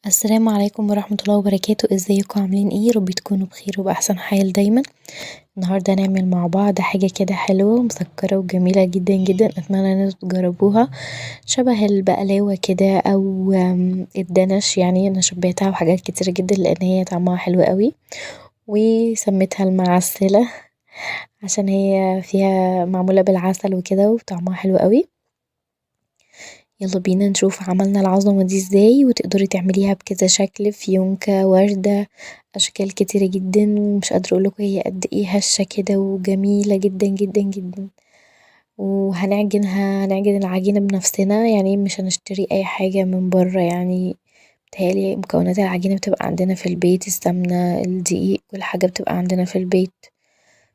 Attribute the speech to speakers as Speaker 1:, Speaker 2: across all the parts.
Speaker 1: السلام عليكم ورحمة الله وبركاته، ازيكم عاملين ايه؟ ربي تكونوا بخير وبأحسن حال دايما. النهاردة هنعمل مع بعض حاجة كده حلوة ومسكرة وجميلة جدا جدا، اتمنى ان انتوا تجربوها. شبه البقلاوة كده او الدنش، يعني انا شبهتها بحاجات كتيرة جدا لان هي طعمها حلو قوي، وسميتها المعسلة عشان هي فيها معمولة بالعسل وكده وطعمها حلو قوي. يلا بينا نشوف عملنا العظمة دي ازاي، وتقدري تعمليها بكذا شكل، فيونكة، وردة، اشكال كتيرة جدا، مش قادرة اقولكوا هي قد ايه هشة كده وجميلة جدا جدا جدا. هنعجن العجينة بنفسنا، يعني مش هنشتري اي حاجة من برا، يعني بتهيألي مكونات العجينة بتبقى عندنا في البيت، السمنة، الدقيق، كل حاجة بتبقى عندنا في البيت،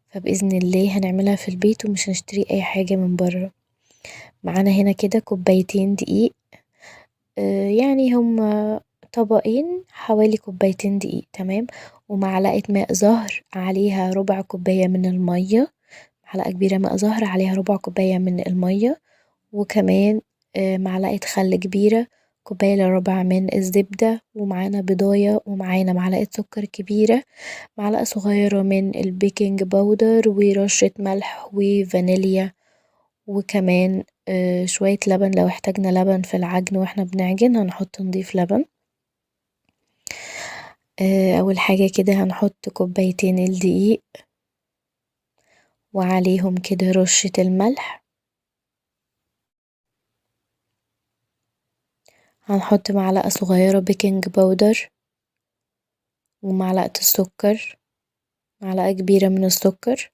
Speaker 1: فبإذن الله هنعملها في البيت ومش هنشتري اي حاجة من برا. معانا هنا كده كوبايتين دقيق، يعني هما طبقين حوالي كوبايتين دقيق، تمام، ومعلقة ماء زهر عليها ربع كوباية من المية، معلقة كبيرة ماء زهر عليها ربع كوباية من المية، وكمان معلقة خل كبيرة، كوباية الا ربع من الزبدة، ومعانا بيضاية، ومعانا معلقة سكر كبيرة، معلقة صغيرة من البيكنج باودر، ورشة ملح وفانيليا، وكمان شوية لبن لو احتاجنا لبن في العجن واحنا بنعجن نضيف لبن. أول حاجة كده هنحط كوبايتين الدقيق وعليهم كده رشة الملح، هنحط معلقة صغيرة بيكنج باودر، ومعلقة السكر، معلقة كبيرة من السكر،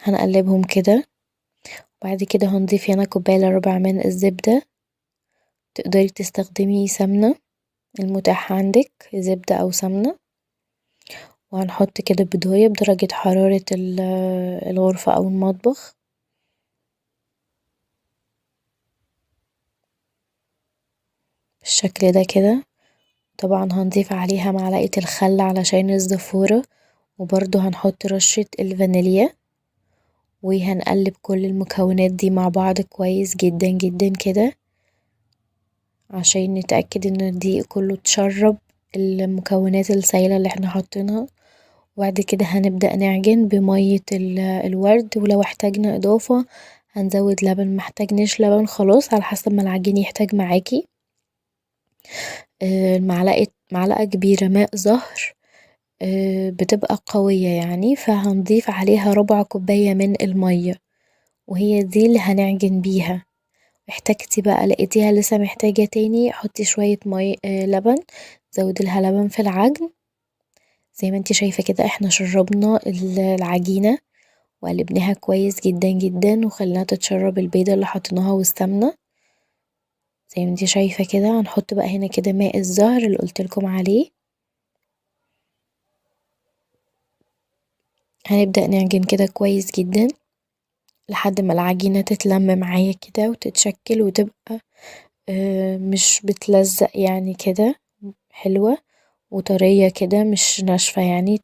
Speaker 1: هنقلبهم كده. وبعد كده هنضيف هنا كوباية الا ربع من الزبدة، تقدري تستخدمي سمنة المتاح عندك، زبدة أو سمنة، وهنحط كده بيضاية بدرجة حرارة الغرفة أو المطبخ، بالشكل ده كده. طبعا هنضيف عليها معلقة الخل علشان الزفورة، وبرضو هنحط رشة الفانيليا، وهنقلب كل المكونات دي مع بعض كويس جدا جدا كده، عشان نتأكد ان الدقيق كله اتشرب المكونات السايلة اللي احنا حاطينها. وبعد كده هنبدأ نعجن بمية الورد، ولو احتاجنا اضافة هنزود لبن، محتاجناش لبن خلاص على حسب ما العجين يحتاج معاكي. معلقة كبيرة ماء زهر، بتبقى قوية يعني، فهنضيف عليها ربع كوباية من المية، وهي دي اللي هنعجن بيها. احتاجتي بقى لقيتيها لسه محتاجة تاني، حطي شوية لبن، زوديلها لبن في العجن. زي ما انتي شايفة كده احنا شربنا العجينة وقلبناها كويس جدا جدا، وخليناها تتشرب البيضة اللي حطيناها والسمنة. زي ما انتي شايفة كده هنحط بقى هنا كده ماء الزهر اللي قلتلكم عليه، هنبدأ نعجن كده كويس جدا لحد ما العجينة تتلم معايا كده وتتشكل وتبقى مش بتلزق يعني كده، حلوة وطرية كده مش ناشفة، يعني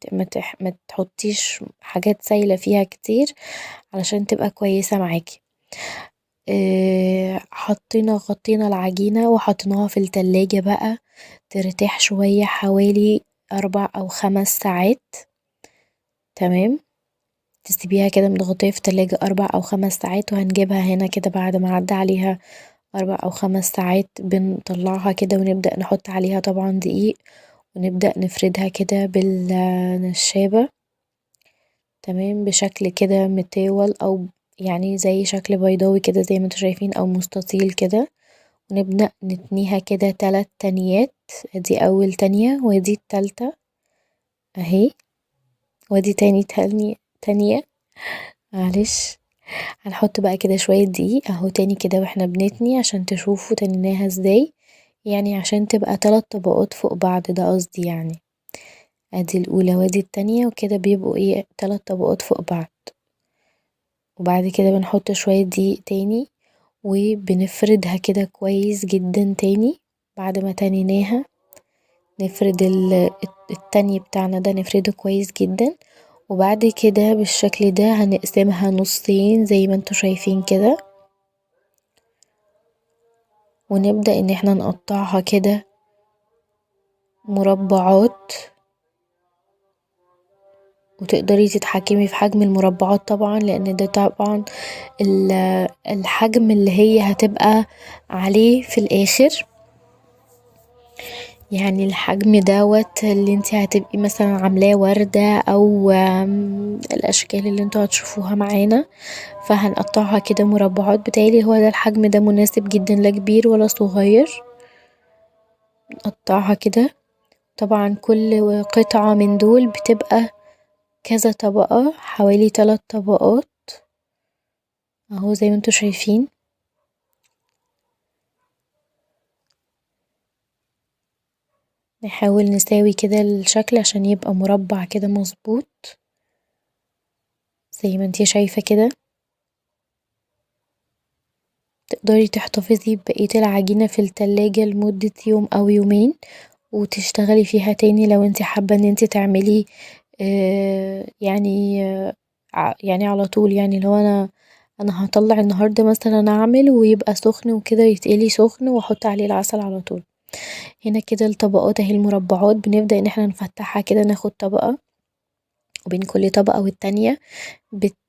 Speaker 1: ما تحطيش حاجات سايلة فيها كتير علشان تبقى كويسة معاكي. غطينا العجينة وحطيناها في التلاجة بقى ترتاح شوية حوالي 4 أو 5 ساعات، تمام. تسيبيها كده متغطية في التلاجة 4 أو 5 ساعات، وهنجيبها هنا كده بعد ما عدى عليها 4 أو 5 ساعات، بنطلعها كده ونبدأ نحط عليها طبعا دقيق، ونبدأ نفردها كده بالنشابة، تمام، بشكل كده متاول أو يعني زي شكل بيضاوي كده زي ما انتوا شايفين، أو مستطيل كده، ونبدأ نتنيها كده 3 تانيات، ادي أول تانية ودي التالتة اهي، ودي تانية، معلش. هنحط بقى كده شوية دقيق اهو تاني كده واحنا بنتني عشان تشوفوا تنيناها ازاي، يعني عشان تبقى 3 طبقات فوق بعض، ده قصدي يعني. ادي الأولى وادي التانية، وكده بيبقوا ايه 3 طبقات فوق بعض. وبعد كده بنحط شوية دقيق تاني، وبنفردها كده كويس جدا تاني. بعد ما تنيناها نفرد التاني بتاعنا ده، نفرده كويس جدا، وبعد كده بالشكل ده هنقسمها نصين زي ما انتوا شايفين كده، ونبدأ ان احنا نقطعها كده مربعات، وتقدري تتحكمي في حجم المربعات طبعا، لان ده طبعا الحجم اللي هي هتبقى عليه في الاخر، يعني الحجم دوت اللي انتي هتبقي مثلا عاملاه وردة او الاشكال اللي انتوا هتشوفوها معانا، فهنقطعها كده مربعات. بتهيألي هو ده الحجم ده مناسب جدا، لا كبير ولا صغير. نقطعها كده. طبعا كل قطعة من دول بتبقى كذا طبقة، حوالي 3 طبقات اهو زي ما انتوا شايفين. نحاول نساوي كده الشكل عشان يبقى مربع كده مظبوط زي ما انتي شايفة كده. تقدري تحتفظي ببقية العجينة في التلاجة لمدة يوم او يومين، وتشتغلي فيها تاني لو انتي حابة ان انتي تعملي يعني يعني على طول، يعني لو انا هطلع النهاردة مثلا اعمل ويبقى سخن وكده، يتقلي سخن واحط عليه العسل على طول. هنا كده الطبقات اهي المربعات، بنبدأ ان احنا نفتحها كده، ناخد طبقة وبين كل طبقة والتانية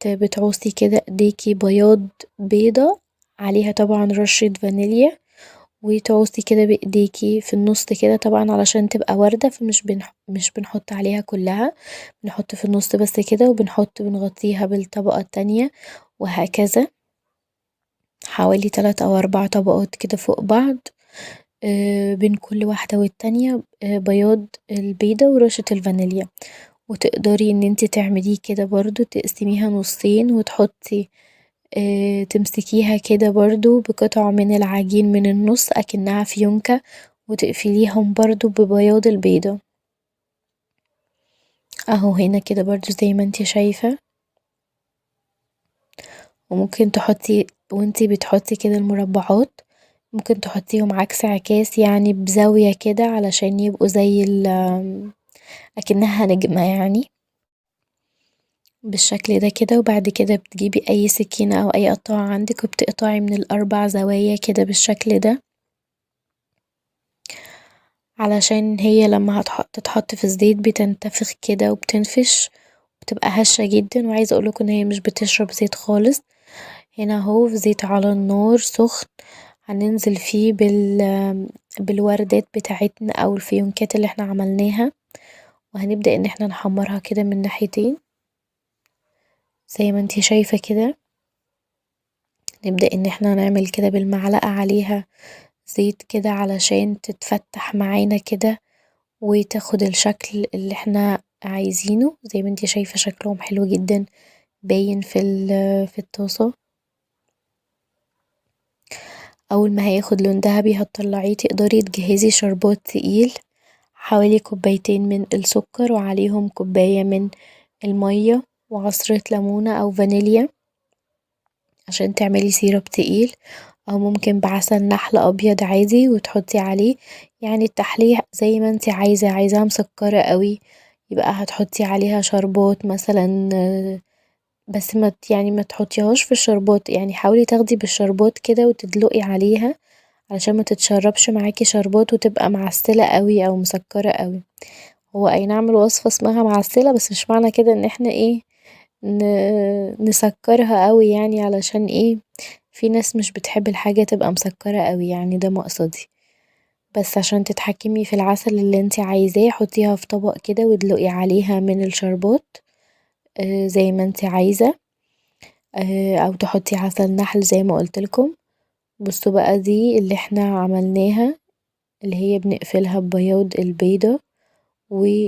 Speaker 1: بتعوصي كده ايديكي بياض بيضة عليها طبعا رشة فانيليا، وتعوصي كده بايديكي في النص كده طبعا علشان تبقى وردة، فمش مش بنحط عليها كلها، بنحط في النص بس كده، بنغطيها بالطبقة التانية، وهكذا حوالي 3 أو 4 طبقات كده فوق بعض، بين كل واحدة والتانية بياض البيضة ورشة الفانيليا. وتقدري ان انتي تعمليه كده برضو، تقسميها نصين وتحطي تمسكيها كده برضو بقطع من العجين من النص اكنها فيونكة، وتقفليهم برضو ببياض البيضة اهو هنا كده برضو زي ما انتي شايفة. وممكن تحطي وانتي بتحطي كده المربعات، ممكن تحطيهم عكس عكاس يعني بزاوية كده علشان يبقوا زي اكنها نجمة يعني بالشكل ده كده. وبعد كده بتجيبي اي سكينة او اي قطاعة عندك وبتقطعي من الاربع زوايا كده بالشكل ده، علشان هي لما تتحط في الزيت بتنتفخ كده وبتنفش، بتبقى هشة جدا. وعايزة اقولكوا ان هي مش بتشرب زيت خالص. هنا اهو في زيت على النار سخن، هننزل فيه بالوردات بتاعتنا او الفيونكات اللي احنا عملناها، وهنبدأ ان احنا نحمرها كده من ناحيتين زي ما انتي شايفة كده. نبدأ ان احنا نعمل كده بالمعلقة عليها زيت كده علشان تتفتح معانا كده وتاخد الشكل اللي احنا عايزينه. زي ما انتي شايفة شكلهم حلو جدا باين في الطاسة. اول ما هياخد لون دهبي هتطلعيه، تقدري تجهزي شربات تقيل، حوالي كوبايتين من السكر وعليهم كوباية من المية وعصرة ليمونة او فانيليا عشان تعملي سيرب تقيل، او ممكن بعسل نحل ابيض عادي وتحطي عليه. يعني التحلية زي ما انتي عايزاها مسكرة قوي يبقى هتحطي عليها شربات مثلا، بس يعني ما تحطيهاش في الشربات، يعني حاولي تاخدي بالشربات كده وتدلقي عليها علشان ما تتشربش معاكي شربات وتبقى معسلة قوي او مسكرة قوي. هو اي نعم الوصفة اسمها معسلة، بس مش معنى كده ان احنا ايه نسكرها قوي، يعني علشان ايه في ناس مش بتحب الحاجة تبقى مسكرة قوي، يعني ده مقصدي. بس عشان تتحكمي في العسل اللي انتي عايزاه حطيها في طبق كده وادلقي عليها من الشربات زي ما انتي عايزة، او تحطي عسل نحل زي ما قولتلكم. بصوا بقى دي اللي احنا عملناها، اللي هي بنقفلها ببياض البيضة و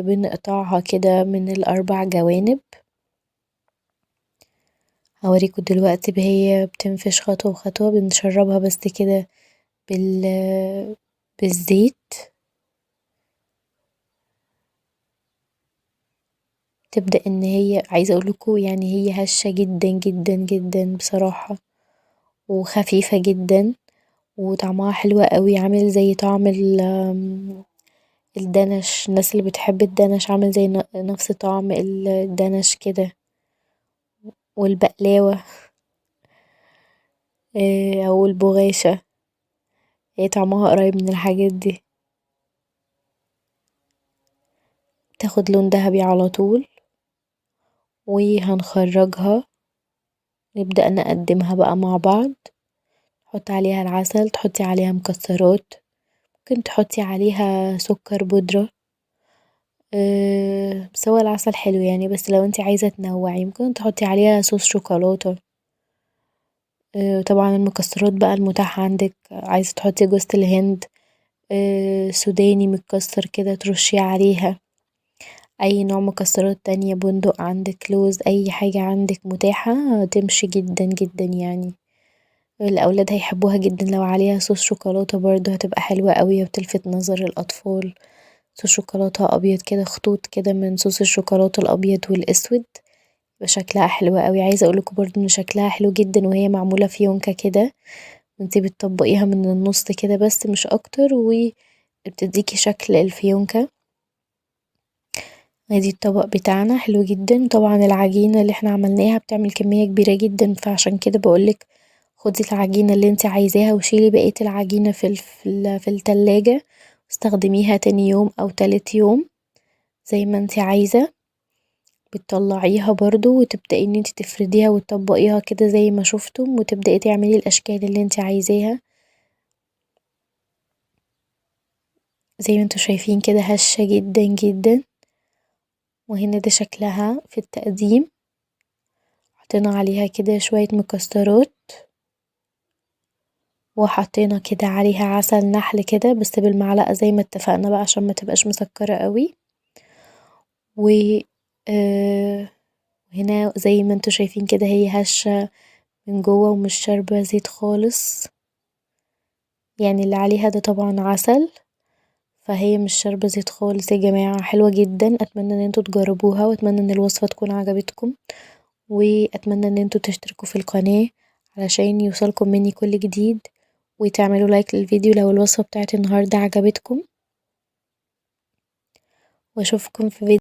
Speaker 1: بنقطعها كده من الاربع جوانب. هوريكوا دلوقتي هي بتنفش خطوة بخطوة، بنشربها بس كده بالزيت، تبدأ ان هي عايزة اقولكوا يعني هي هشة جدا جدا جدا بصراحة، وخفيفة جدا، وطعمها حلو قوي، عامل زي طعم الدنش. الناس اللي بتحب الدنش عامل زي نفس طعم الدنش كده، والبقلاوة او البغاشة، هي طعمها قريب من الحاجات دي. تاخد لون دهبي على طول وهنخرجها نبدأ نقدمها بقى مع بعض. تحطي عليها العسل، تحطي عليها مكسرات، ممكن تحطي عليها سكر بودرة بس هو العسل حلو يعني، بس لو انتي عايزة تنوعي ممكن تحطي عليها صوص شوكولاتة. طبعا المكسرات بقى المتاحة عندك، عايزة تحطي جوز الهند سوداني متكسر كده ترشيه عليها، اي نوع مكسرات تانية، بندق عندك، لوز، اي حاجة عندك متاحة تمشي جدا جدا يعني. الأولاد هيحبوها جدا، لو عليها صوص شوكولاتة برضه هتبقى حلوة اوي وبتلفت نظر الأطفال. صوص شوكولاتة أبيض كده، خطوط كده من صوص الشوكولاتة الأبيض والأسود، يبقى شكلها حلو اوي. عايزة اقولكوا برضه ان شكلها حلو جدا وهي معمولة فيونكة كده، انتي بتطبقيها من النص كده بس مش اكتر، وبتديكي شكل الفيونكة. ادي الطبق بتاعنا حلو جدا. طبعا العجينة اللي احنا عملناها بتعمل كمية كبيرة جدا، فعشان كده بقولك خدي العجينة اللي انتي عايزاها وشيلي بقية العجينة في التلاجة، واستخدميها تاني يوم او تالت يوم زي ما انتي عايزة. بتطلعيها برضو وتبدأي ان انتي تفرديها وتطبقيها كده زي ما شفتم، وتبدأي تعملي الاشكال اللي انتي عايزاها زي ما انتوا شايفين كده، هشة جدا جدا. وهنا ده شكلها في التقديم، حطينا عليها كده شوية مكسرات، وحطينا كده عليها عسل نحل كده بس بالمعلقة زي ما اتفقنا بقى عشان ما تبقاش مسكرة قوي. و هنا زي ما انتوا شايفين كده هي هشة من جوه ومش شاربة زيت خالص، يعني اللي عليها ده طبعا عسل، فهي مش شاربة زيت خالص يا جماعة. حلوة جدا، اتمنى ان انتوا تجربوها، واتمنى ان الوصفة تكون عجبتكم، واتمنى ان انتوا تشتركوا في القناة علشان يوصلكم مني كل جديد، وتعملوا لايك للفيديو لو الوصفة بتاعت النهاردة عجبتكم، واشوفكم في فيديو